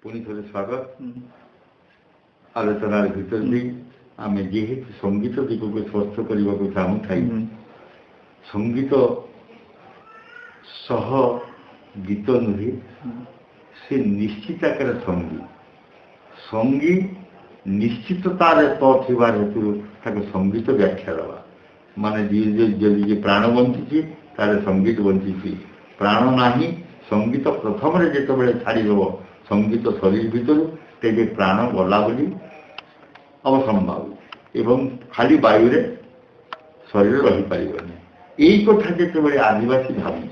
पुणी थे स्वागत आलोचना भर आम जेहेतु संगीत दिग को स्पर्श करने को चाहू था संगीत सह गीत नुहे से निश्चित आकार संगी निश्चिततार त हेतु संगीत व्याख्या दवा माने जी प्राण बंची तार संगीत बंची प्राण नाही संगीत प्रथम जिते छाड़देव संगीत शरीर भितर तेज प्राण गला बोली अवसंभाव एवं खाली वायु शरीर रही पारनी यही कथा जिते आदिवासी भावी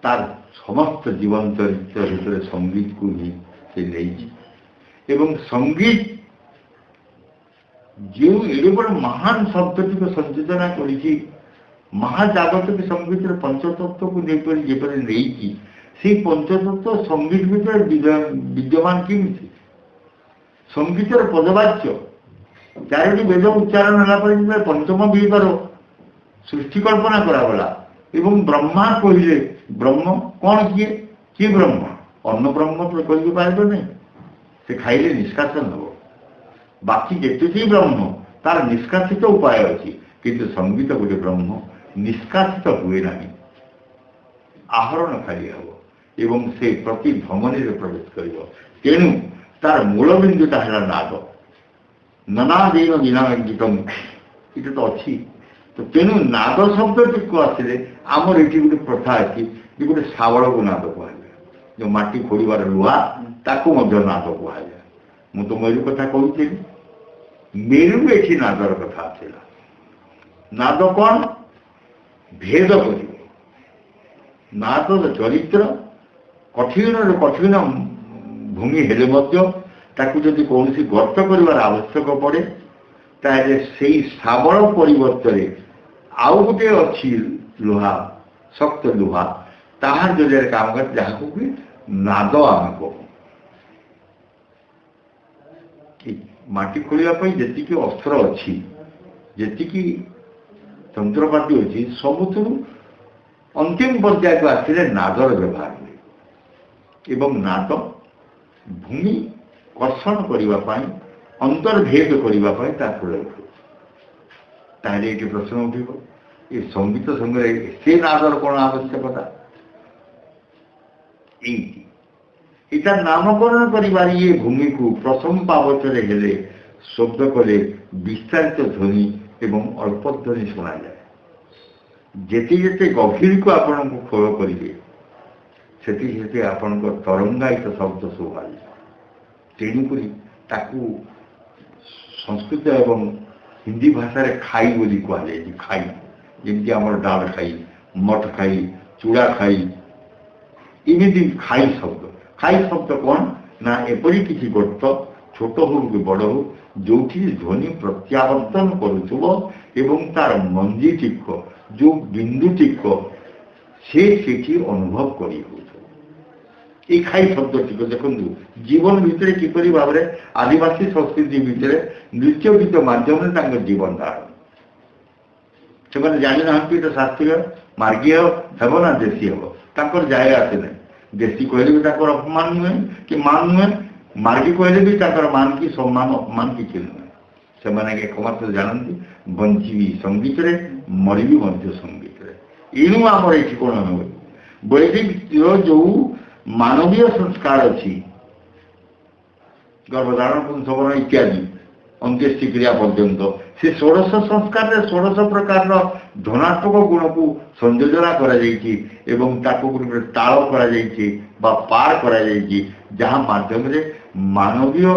तार समस्त जीवन चरित्र भितर संगीत को ही से नहीं संगीत जो एडे बड़ महान शब्दटी को संयोजना कर महाजागतिक संगीत पंचतत्व को लेकर नहीं से पंचतत्व संगीत भीतर विद्यमान किमिति संगीत पदवाच्य चारोटी वेद उच्चारण है पंचम विभार सृष्टि कल्पना करागला एवं ब्रह्मा कहले ब्रह्म कौन किए ब्रह्म अन्न ब्रह्म तो कह पारे नहीं से खाइले निष्कासन हम बाकी जिते ब्रह्म तार निष्कासित उपाय अच्छी किंतु संगीत गोटे ब्रह्म निष्कासित हुए ना आहरण खाली हम एवं से प्रति धमनी प्रवेश कर तेणु तार मूलबिंदुटा है नाद ननादेन विनागीतम ये तो अच्छी तो तेणु नाद शब्द को आसिले आमर ये गोटे प्रथा अच्छी गोटे शावल को नाद कह जो माटी खोड़ार लुहा ताकू नाद कह मु तो मेरु कथा कहती मेरु ये नादर कथा आसला नाद कौन भेद कर नाद चरित्र कठिन कठिन भूमि हेले ताकू जदि कौन गर्त कर आवश्यक पड़े ताले से शावल परिवर्तन आउ गोटे अच्छी लुहा शक्त लुहा ताहार जरिए काम कर जहाँ को नाद आम कहू माटी खोलिया जी अस्त्र अच्छी जी यंत्रपाति अच्छी सबुठ अंतिम पर्याय को आसिले नादर व्यवहार एवं नाद भूमि कर्षण करने अंतर्भेद करने ताहले ये प्रश्न उठब ये संगीत संगे से नादर कौन आवश्यकता इतार नामकरण कर ये भूमि को प्रथम पावचरे हेले शब्द कले विस्तारित ध्वनि एवं अल्प ध्वनि शुणा जाए जेते जेते गभीर को आपण को खोल करेंगे से आपण तरंगायित शब्द शोभा तेणुक संस्कृत एवं हिंदी भाषा रे खाई बोली कहुए खाई जमी आम डाल खाई मठ खाई चूड़ा खाई इमिति खाई शब्द कौन ना एपरी किसी गर्त छोट हो कि बड़ हो जो ध्वनि प्रत्यावर्तन करुव एवं तार मंजी टिक जो बिंदु टिक से अनुभव कर खाई शब्द टिक देखो जीवन भितर किपरि भाव में आदिवासी संस्कृति भितर नृत्य गीत मध्यम जीवन धारण से जानी ना तो शास्त्रीय मार्गीय हम ना देशी हम जाए आसे ना देशी कहले भी अपमान नुहे कि मान नुहे मार्गी कहले भी मान की सम्मान अपमान किसी नुहे से एकमात्र जानती बंची संगीत मरबी संगीत एणु आम ये कौन नुहे वैदिक जो मानवीय संस्कार अच्छी गर्भधारण पुंसवन इत्यादि अंत्येष्टि क्रिया पर्यंत से षोड़श संस्कार षोड़श प्रकार धनात्मक गुण को संयोजना कर ताल पार जहाँ माध्यम मानवीय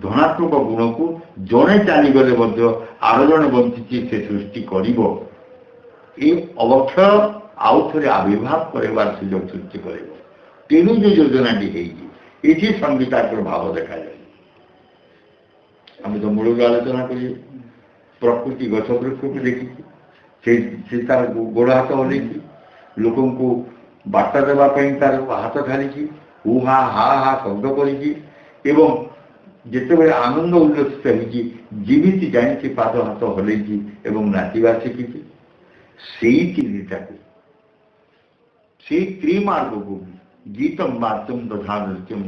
धनात्मक गुण को जड़े चलीगले आर जड़े बंची से सृष्टि कर अवक्षय आउ थे आविर्भाव कर सुजोग सृष्टि कर तेणु जो योजनाटी ये संगीताकर भाव देखा जाए आम तो मूल आलोचना करिए प्रकृति गछ वृक्ष को देखी तार गोड़ हाथ हल्ई लोक को बार्ता देवाई तार हाथ ढाली हु हा हा हा शब्द कर जिते आनंद उल्लसित होती जानी पाद हाथ हल्ई नाचवा शिखी से क्रीमार्ग को गीतम वाच्यम तथा नृत्यम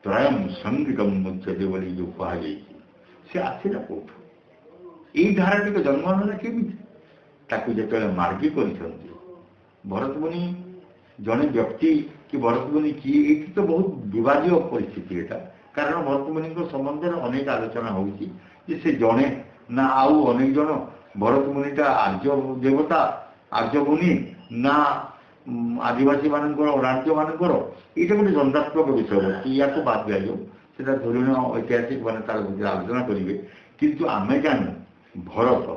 त्रयम संगीतम मुच्यते बोली जो कहुई से आसला कौट यही धाराटिक जन्म है केमी जो मार्गी कर भरत मुनि जड़े व्यक्ति कि भरत मुनि किए ये तो बहुत विवाद परिस्थिति एटा कारण भरत मुनि संबंध में अनेक आलोचना होती से जड़े ना आउ अनेक जन भरत मुनिटा आर्य देवता आर्य मुनि ना आदिवासी मानकर राज्य मानकर ये गोटे द्वंदात्मक विषय या बाद दिया जाऊँ धोरण ऐतिहासिक मैंने तार आलोचना करेंगे किंतु आम जानू भरत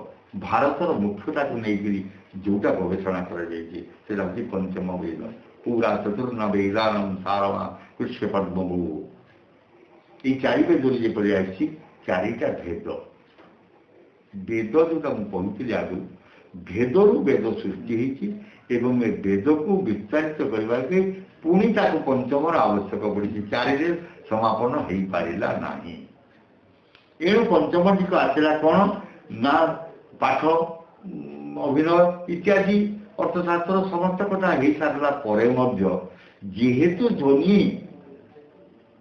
भारतर मुख्यता को लेकर जोटा गवेषणा कर पंचम वेद पूरा चतुर्ण वेदानम सारमा कृष्ण पद्म ये चारि वेद जपरी आई चारिटा भेद वेद जोटा मुझे आगु भेदरू वेद सृष्टि एवं ए वेद को विस्तारित करने पुणी पंचमर आवश्यक पड़ी चारि समापन हो पारा ना एणु पंचम टी आसला कौन ना पाठ अभिनय इत्यादि अर्थशास्त्र समस्त कथा हो सारा जेहेतु ध्वनि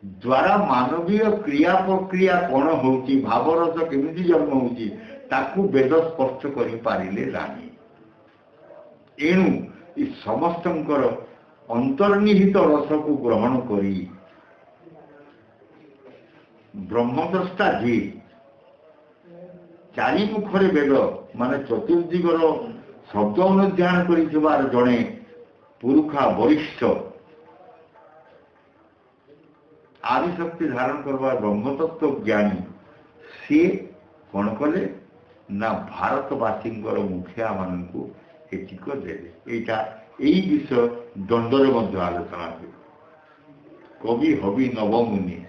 द्वारा मानवीय क्रिया प्रक्रिया कौन हो भावरस केमी जन्म हो वेद स्पष्ट कर पारे ना एणु समस्त अंतर्निहित रस को ग्रहण करी ब्रह्मद्रष्टा जी चारिमुखरे वेद माने चतुर्दिगर शब्द अनुध्यान कर जड़े पुरुषा वरिष्ठ आदिशक्ति धारण करवा ब्रह्मतत्व ज्ञानी सी कौन कले ना भारतवासी मुखिया मान एटिक देले यही विषय दंडरे आलोचना हुए कवि हवि नवमुनि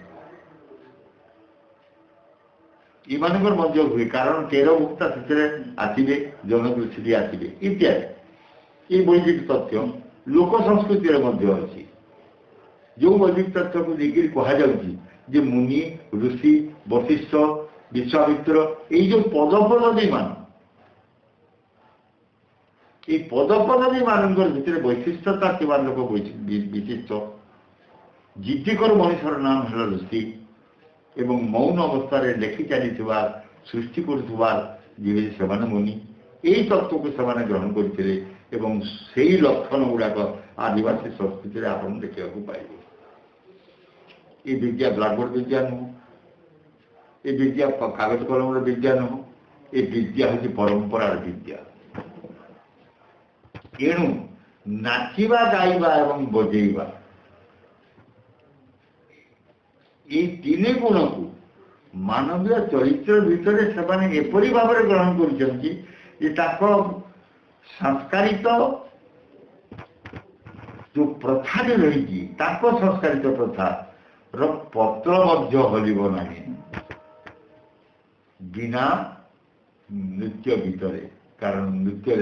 इमानकर हुए कारण 13 मुक्ता से आसवे जनदृष्टि आसवे इत्यादि ये वैदिक तथ्य लोक संस्कृति अच्छी जो वैदिक तथ्य को लेकर कहुँ मुनि ऋषि वशिष्ठ विश्वामित्र ये जो पदपदवी मान ये पदपदवी मान भर वैशिष्टता थी लोक विशिष्ट जिद्दिकर मनुष्यर नाम है ऋषि एवं मौन अवस्था लेखि चली सृष्टि कर मुनि यही तत्व को से ग्रहण करते से लक्षण गुड़ाक आदिवासी संस्कृति आप देखा पाइबे ये विद्या ब्लैकबोर्ड विद्या नुह ये विद्या कागज कलम विद्या नुह ये विद्या हूँ परंपरार विद्या एणु नाचिबा गाइबा एवं बजेबा ये तीन गुण को मानवीय चरित्र भितर से एपरी भाव में ग्रहण कर संस्कारित जो प्रथा रही संस्कारित प्रथा पत्र हलिब ना बिना नृत्य भितर कारण नृत्य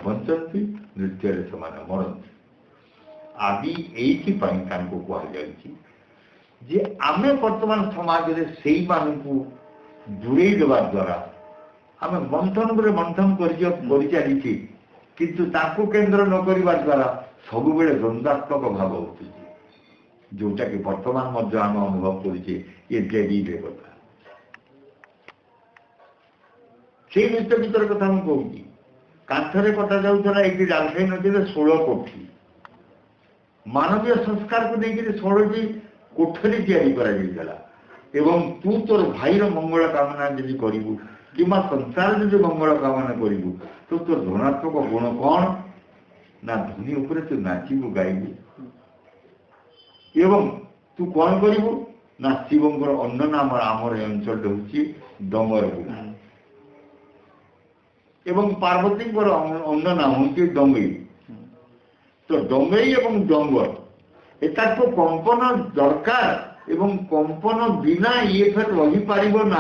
बंचती नृत्य मरती आदि यही कहुई जे आमे वर्तमान समाज रे सेई मानकु दूरे देवा द्वारा आमे मंथन पर मंथन करि चली किंतु ताकू केंद्र न करिवा द्वारा सब बेले द्वंद्वात्मक भाव होती जोटा कि वर्तमान मध्य आम अनुभव करिचे ये देवी देवता से नृत्य भीतर कथा मुझे कहूँ कांथरे कटा जाऊला एक डालखाई नदी 16 कोठी मानवीय संस्कार को लेकर 16 कोठरी या तू तोर भाईर मंगल कामना जदि करू कि संसार जो मंगल कामना करू तो तोर धनात्मक गुण कौन ना ध्वनि उपरे तू नाचबू गाइबू एवं तू कौन करू ना शिवंकर अन्न नाम आमर अंचल हूँ डमरगु एवं पार्वती अन्न नाम हूँ डंगई तो डंगई एवं डंगर एटा तो कंपन दरकार एवं कंपन बिना ये फिर रही पार ना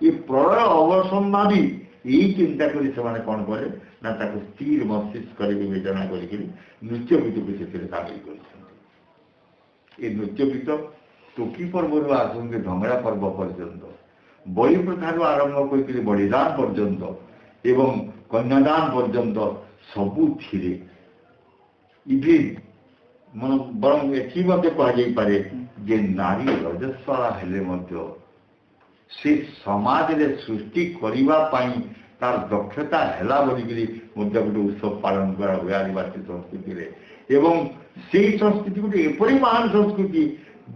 ये प्रलय अवसंभावी यही चिंता करी कौन करे ना स्थिर मस्तिष्क कर विवेचना कर नृत्य गीत को से सामिल कर नृत्य गीत टोकी पर्व आसंगे ढंगड़ा पर्व पर्यंत बलि प्रथा आरंभ कर बलिदान पर्यंत एवं कन्यादान पर्यंत सबुथिरे इवेन मन बरं एथि मध्य कह पारे जे नारी रजस्वला हेले मध्य से समाज रे सृष्टि करिबा पाई तार दक्षता हेला बोलिकी गोटे उत्सव पालन करा हुए आदिवासी संस्कृति रे एवं से संस्कृति गोटे एपरी महान संस्कृति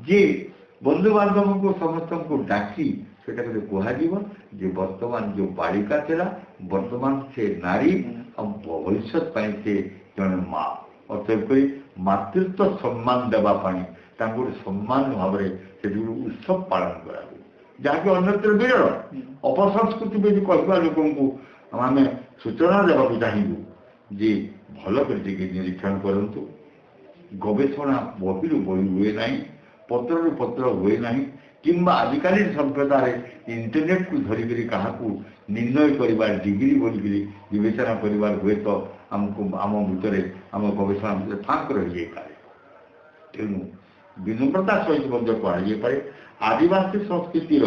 जे बंधु बांधव को समस्त को डाकी से कह वर्तमान जो बालिका थिला वर्तमान से नारी भविष्य से जन माँ अतएव मातृत्व सम्मान देवाई सम्मान भाव से उत्सव पालन करा जहाँकि अन्यत्र विरल अपसंस्कृति बोली कहवा लोक आम सूचना देवा चाहबू जे भल कर निरीक्षण करूँ गवेषणा बहिरू बही हुए ना पत्र पत्र हुए ना किंबा आजिकल सभ्यता इंटरनेट को धरिक क्या निर्णय करवा डिग्री बोलिकी विवेचना कर हुए तो आमको आम भितर आम गवेषणा भितर फाँक रही जाए तेणु विनम्रता सहित कहुए आदिवासी संस्कृतिर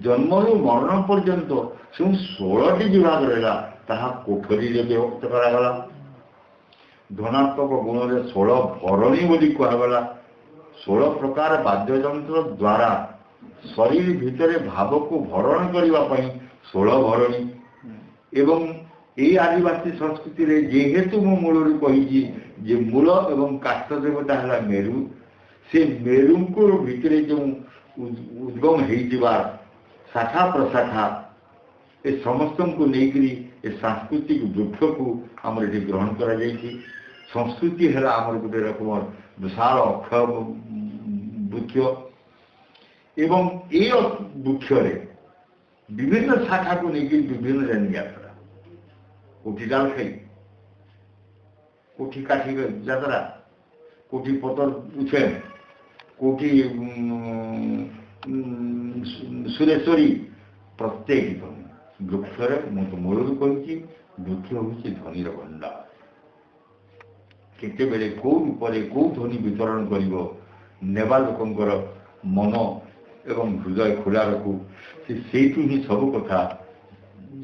जन्मरू मरण पर्यंत जो 16टी विभाग रहा कोठरी विभक्त करागला धनात्मक गुण में 16 भरणी बोली कहगला 16 प्रकार वाद्ययंत्र द्वारा शरीर भितर भाव को भरण करने 16 भरणी एवं ये आदिवासी संस्कृति रे जेहेतु मो मूल कही मूल एवं काष्ठ देवता है मेरु से मेरु को भितर जो उद्गम हो शाखा प्रशाखा ए समस्त को लेकर सांस्कृतिक वृक्ष को आम ये ग्रहण कर संस्कृति है आम गोटे रकम विशाल अक्षय वृक्ष एवं ये वृक्ष विभिन्न शाखा को लेकर विभिन्न जन यात्रा कोठी डाल खाई कोठी काठी यात्रा कोठी पतर उछे कोठी सुरेश्वरी प्रत्येक ध्वनि वृक्षर मुझे मूल कही वृक्ष हूँ ध्वनिर भंडार केतेबेले कौ रूपरे कौ ध्वनि वितरण कर लोकंर मन एवं हृदय खोला रखू से ही सब कथा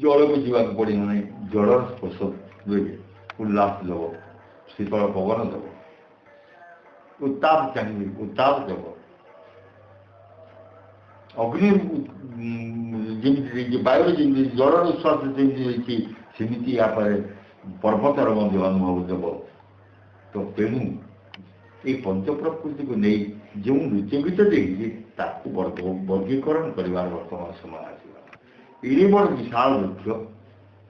जल को जावाक पड़े ना जलर स्पर्श देवे उल्लास दब शीतल पवन दब उत्ताप चाहिए उत्ताप दब अग्नि जमी वायु जमी जल उच्छ्वास जमी सेमती यापर पर्वतर अनुभव दब तो तेणु ये पंच प्रकृति को नहीं जो नृत्य गीत देखिए वर्गीकरण कर बर्तमान समय आसगा ये बड़ विशाल वृक्ष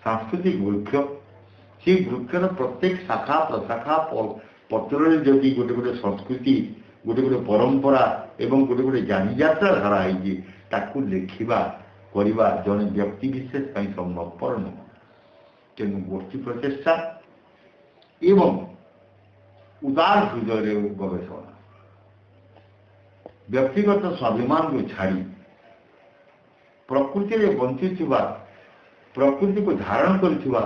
सांस्कृतिक वृक्ष से वृक्षर प्रत्येक शाखा प्रशाखा पत्र जदि गोटे गोटे संस्कृति गोटे गोटे परंपरा एवं गोटे गोटे जानियात्रा धारा है लिखा करवा जन व्यक्ति विशेष संभवपर नुह तेणु गोष्ठी प्रचेषा एवं उदार हृदय गवेषणा व्यक्तिगत स्वाभिमान को छाड़ी प्रकृति में बंचुवा प्रकृति को धारण करुवा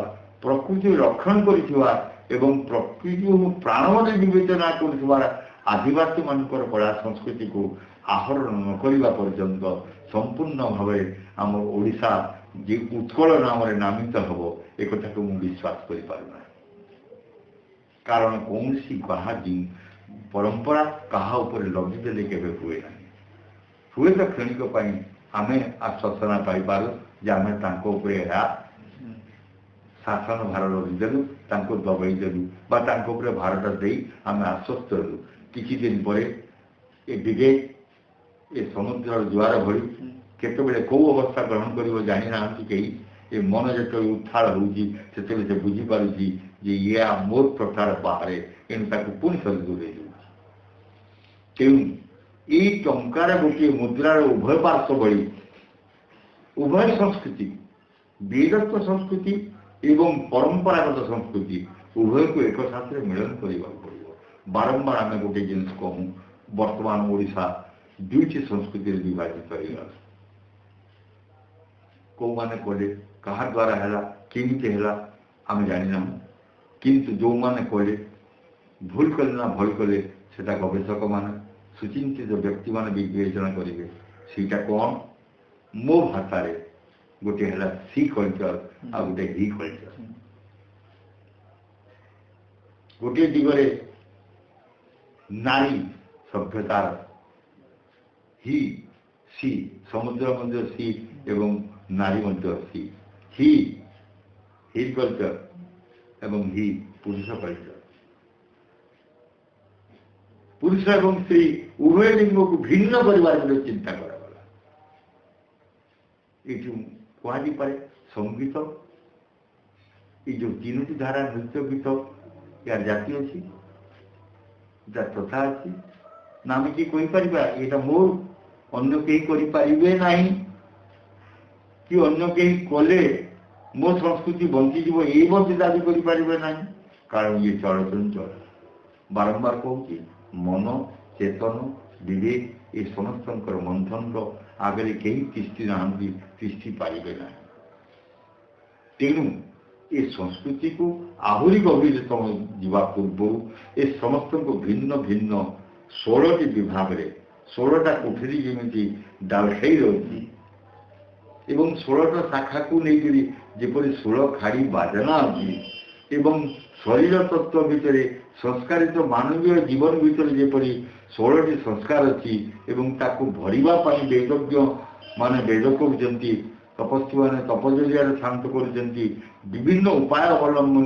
प्रकृति रक्षण करुवा एवं प्रकृति प्राणवले विवेचना करुवा आदिवासी मानकर कला संस्कृति को आहरण न करने पर्यंत संपूर्ण भाव आम ओडिशा जे उत्कल नाम नामित हम एक को विश्वास कर पारना कारण कौन सी कहा परंपरा कहा लगिदेले केवे हुए ना हुए तो क्षणिक आम आश्वासना पाइबार जे आम शासन भार लगिदेलु दबाई देलु भारत दे आम आश्वस्त हेलु किछि दिन पर ए समुद्र ज्वार भरी केतबेले कौ अवस्था ग्रहण कर जानी ना कहीं ये मन जो उत्थाल होते बुझीपारी जे ये मोर प्रथार बाहर एणु पुणी सरी दूरे तेणु ये टंकार गोटे मुद्रार उभय पार्श्व भली उभय संस्कृति वीरत्व संस्कृति एवं परंपरागत संस्कृति उभय को एक साथ मिलन करने पड़ो बारंबार आम गोटे जिन कहूँ वर्तमान ओडिशा दुईटी संस्कृति विभाजित हो कौ मैंने कले क्या द्वारा है केमती है आम जाना किंतु जो मैंने कले भूल कले ना भल कले से गवेषक मान सुचिंतित व्यक्ति मान विवेचना करेंगे सीटा कौन मो भाषा गोटे है सी कल्चर आ गोटे ही कल्चर गोटे दिगरे नारी सभ्यतार ही सी समुद्र मध्य सी एवं नारी मध्य सी ही कल्चर एवं ही पुरुष कल्चर पुरुष एवं स्त्री उभय लिंग को भिन्न कर चिंता करागला ये कहुपे संगीत ये जो तीनो धारा नृत्य गीत यार जाति अच्छी तथा अच्छी ना आम कि यहाँ मोर अन्य कहीं करें ना कि अन्य कहीं कले मो संस्कृति बंचीज ये बंची दाबी करें ना कारण ये चलचंचल बारंबार कहूँ मन चेतन विवेक ये समस्त मंथन आगे कहीं तिष्ठि ना तिष्ठि पारे ना तेणु ये संस्कृति को आहरी गभीरतम जीवा पूर्व ए समस्त को भिन्न भिन्न 16 विभाग में 16टा कोठरी जमी डालखाई रही 16टा शाखा को लेकर जपरी 16 खाड़ी बाजना अच्छी शरीर तत्व भितर संस्कारित मानवीय जीवन भितर जपरी 16टी संस्कार अच्छी भरवा वेदज्ञ माने वेद कहते तपस्वी मैंने तपजरिया शांत कर विभिन्न उपाय अवलंबन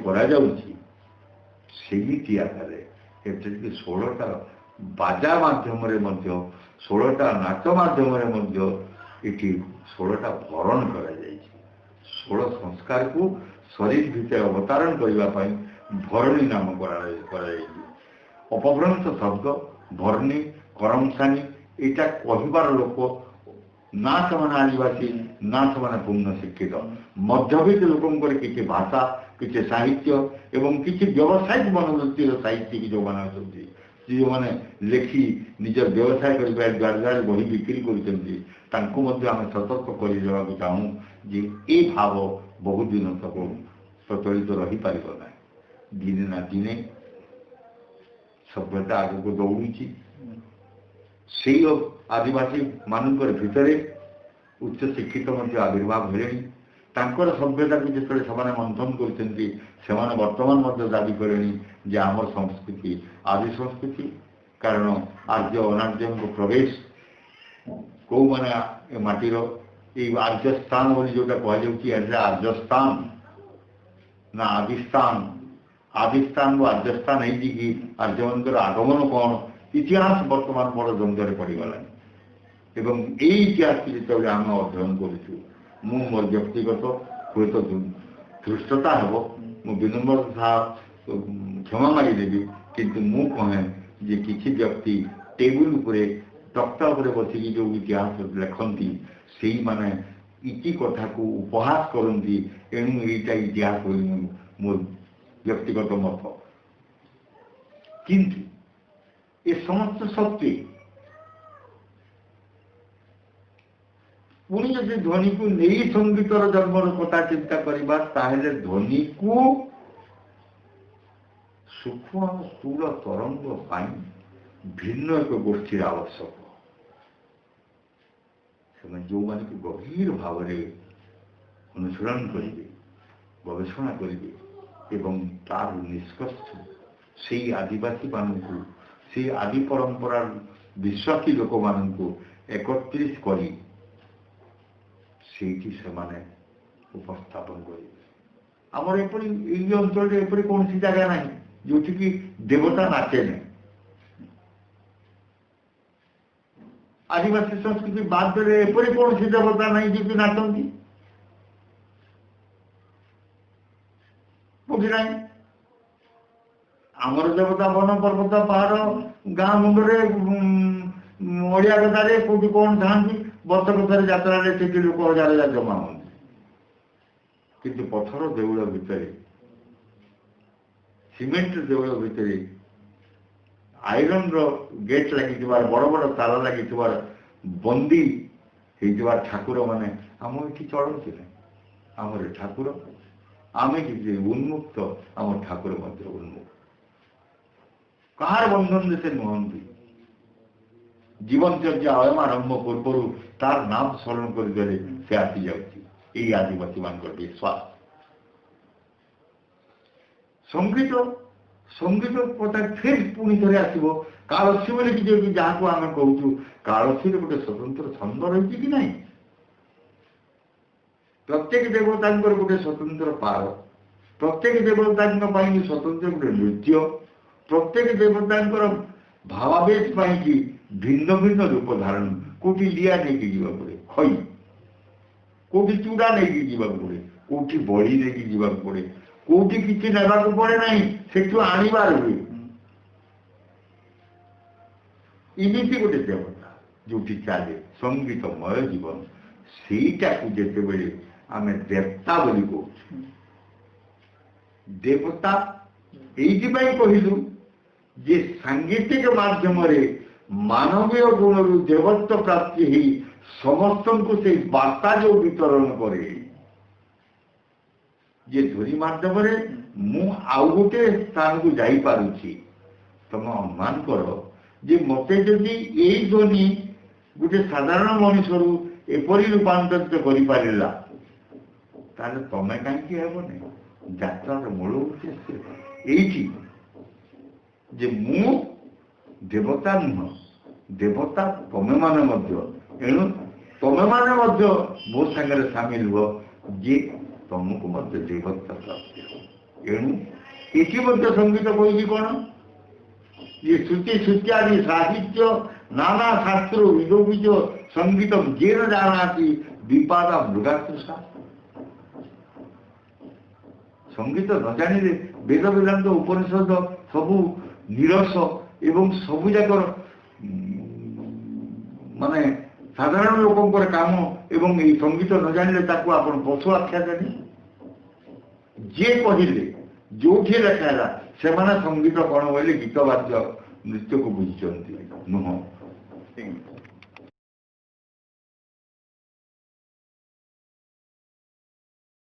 करमती आधार 16टा बाजा मध्यम 16टा नाच मध्यम ये 16टा भरण कर 16 संस्कार को शरीर भितर अवतारण करने भरणी नाम कर अपभ्रंश शब्द भरणी करमसानी यहाँ कहबार लोक ना से आदिवासी ना से पूर्ण शिक्षित मध्यवित्त लोक किसी भाषा किसी साहित्य एवं किसी व्यावसायिक मनोवृत्तिर साहित्यिक जो मैंने जो मैंने लिखि निज व्यवसाय कर द्वार द्वार बही बिक्री कर सतर्क कर चाहूँ जे ये भाव बहुत दिन तक प्रचलित रही पार ना दिने ना दिने सभ्यता आग को दौड़ी से आदिवासी मानक भितर उच्च शिक्षित आविर्भाव हेले सभ्यता को जो मंथन कर वर्तमान दाबी करें जे आम संस्कृति आदि संस्कृति कारण आर्य अनार्य को प्रवेश कौ मैंने माटीर ये आर्यस्थान जोटा कहुच्छे आर्यस्थान ना आदिस्थान आदिस्थान वो आर्यस्थान है कि आर्य मान आगमन कौन इतिहास वर्तमान बड़ द्वंद्व पड़गला इतिहास की जो आम अध्ययन करूँ मोर व्यक्तिगत हूँ तो धृष्टता हे मु विनम्रता क्षमा मागिदेवी किंतु मु कहे जे किसी व्यक्ति टेबुल उपरे तख्ता उपरे बसिकी जो इतिहास लिखती से माने इति कथा को उपहास करती एणु यहीटा इतिहास मोर व्यक्तिगत मत किंतु ये समस्त शक्ति पुणी जब ध्वनि को नहीं संगीतर जन्मर कथा चिंता करवा ध्वनि को सूक्ष्म स्थूल तरंग भिन्न एक गोष्ठी आवश्यक जो माने कि गभीर भाव में अनुसरण करेंगे गवेषणा करेंगे तार निष्कर्ष से आदिवासी मानक से आदि परंपरा विश्वासी लोक मानक एकत्रित करी से उपस्थापन करेंगे आमर एपरी अंचल एपरी कौन सी जगह ना जो कि देवता नाचे नहीं आदिवासी संस्कृति बाद एपरी कौन सी देवता नहीं जो कि नाचती बुझी ना आमर देवता वन पर्वत पहाड़ गाँ मुंडे ओडिया कथारे कौटी कौन था वर्षक थर यात्रा लोक हजार हजार जमा होती किंतु पथर देउल भितर सीमेंट देउल भितर आईरन गेट लगी बड़ बड़ तार लगी बंदी हो ठाकुर माने आम ये चलती ना आमर ठाकुर आम कि उन्मुक्त आम ठाकुर उन्मुक्त कहार बंधन से नुहति जीवनचर्या अयम आरंभ पूर्व तार नाम स्मरण करदे से आसी जाती आदिवासी मान विश्वास संगीत संगीत कथा फिर पुणी थे आसो कालसी बोली जहाँ को आम कहूँ कालसी गोटे स्वतंत्र छंद रही कि नहीं प्रत्येक देवता गोटे स्वतंत्र पार प्रत्येक देवता स्वतंत्र गोटे नृत्य प्रत्येक देवता भावावेश कि भिन्न भिन्न रूप धारण कोटि लिया नहीं जावा पड़े खई कोटि चूड़ा नहीं जावा पड़े कोटि बड़ी नहीं जावा पड़े कोटि किसी नेबा पड़े ना से आणवार हुए इमिति गोटे देवता जो चले संगीतमय जीवन सेटा को जिते आम देवता बोली कहूँ देवता ये कहलु जे सांगीतिक माध्यम मानवीय गुण रु देवत्व प्राप्ति ही समस्त को से वार्ता जो वितरण करे जे ध्वनि माध्यम मु आउ गोटे स्थान को जाई पारुछि तुम अनुमान कर जे मते जदि यही ध्वनि गोटे साधारण मनुष्य रु एपरी रूपांतरित कर पारा ताले तमें कहीं हेबनी यात्रार मूल उद्देश्य यही जे मु देवता नुह देवता तमें माने एणु तमें माने मो सागर सामिल हुआ जे तुमको मध्य देवता प्राप्त एणु ये संगीत कही कौन ये श्रुति श्रुत्यादि साहित्य नाना शास्त्र विदोबीज संगीत जे न जानाति विपादा मृगातृषा संगीत न जानिले वेद वेदांत उपनिषद सबू निरस एवं सबू जाकर माने साधारण लोकंकर काम एवं ये संगीत न जानिले ताको आपण पशु आख्या देनी जे कहले जो लेखाला से संगीत कौन बोले गीत वाद्य नृत्य को बुझी नुह